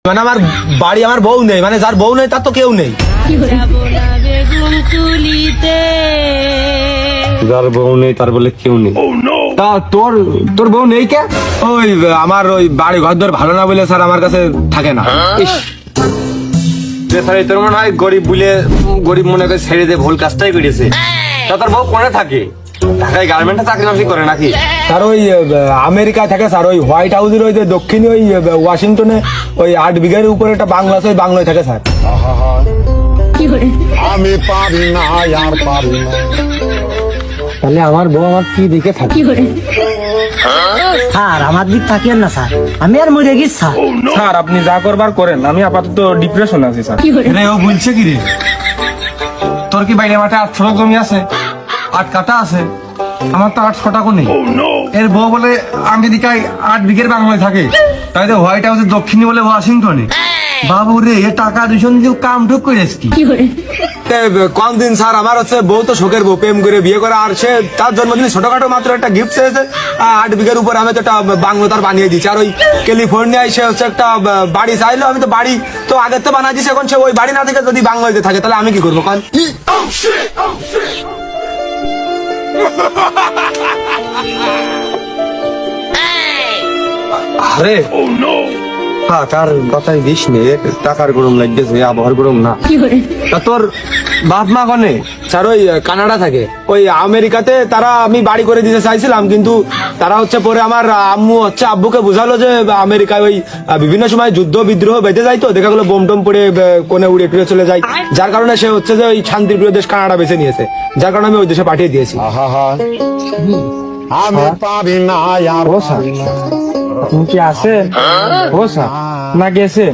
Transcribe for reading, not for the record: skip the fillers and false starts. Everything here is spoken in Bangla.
মানে আমার বাড়ি আমার বউ নেই, মানে যার বউ নেই তার তো কেউ নেই। যার বউ নেই তার বলে কেউ নেই। তা তোর তোর বউ নেই কে? ওই আমার ওই বাড়ি ঘর দর ভালো না বলে স্যার আমার কাছে থাকে না। ইস, যে স্যার তোর মনে হয় গরিব বলে গরিব মনে করে ছেড়ে দিয়ে ভুল কাজটাই করেছে। তা তোর বউ কোনে থাকে? ঢাকায় গার্মেন্টে চাকরি বাকরি করে নাকি? স্যার ওই আমেরিকায় থাকে স্যার, ওই হোয়াইট হাউসের ওই যে দক্ষিণে ওই ওয়াশিংটনে ওই 8 বিঘার উপরে একটা বাংলা আছে, ওই বাংলায় থাকে স্যার। আমি পারি না আর পারি না। তাহলে আমার বউ আমার কি দিকে থাকে? স্যার আমার দিক তাকিয়েন না স্যার, আমি আর মরে গেছি স্যার। স্যার আপনি যা করবার করেন, আমি আপাতত ডিপ্রেশন আছি স্যার। রে ও বলছে কি রে? তোর কি বাইরে মাঠে 8 ছটা জমি আছে, 8 কাটা আছে? আমার তো 8 ছটাকও নেই। এর বউ বলে আমেরিকায় 8 বিঘের বাংলায় থাকে, তাই তো হোয়াইট হাউসের দক্ষিণে বলে ওয়াশিংটনে। বাবু রে, এ টাকা দূষণ দিয়ে কাম ঠুক করে কি? কোন দিন স্যার আমার হচ্ছে বউ তো শোকের বউ, প্রেম করে বিয়ে করে, আর সে তার জন্মদিনে ছোটখাটো মাত্র একটা গিফট চেয়েছে 8 বিঘার উপর। আমি তো একটা বাংলো তার বানিয়ে দিচ্ছি। আর ওই ক্যালিফোর্নিয়ায় সে হচ্ছে একটা বাড়ি চাইলো, আমি তো বাড়ি তো আগের তো বানিয়ে দিচ্ছি। এখন সে ওই বাড়ি না থেকে যদি বাংলাতে থাকে তাহলে আমি কি করবো কাল? আরে টাকার কথাই দিস নে, টাকার গরম লাগতেছে, আবহাওয়ার গরম না। তা তোর বাপ মা কনে? স্যার ওই কানাডা থাকে, ওই আমেরিকাতে তারা আমি বাড়ি করে দিতে চাইছিলাম, কিন্তু তারা হচ্ছে পরে আমার আম্মু হচ্ছে আব্বুকে বোঝালো যে আমেরিকায় ওই বিভিন্ন সময় যুদ্ধ বিদ্রোহ বেঁধে যায়, তো দেখা গেলো বোম টোম পড়ে কোনে উড়ে টুড়ে চলে যায়, যার কারণে সে হচ্ছে যে ওই শান্তিপ্রিয় দেশ কানাডা বেছে নিয়েছে, যার কারণে আমি ওই দেশে পাঠিয়ে দিয়েছি। আমি পারি না আর পারি না। আপনি কি আছেন? ও স্যার না গেছেন?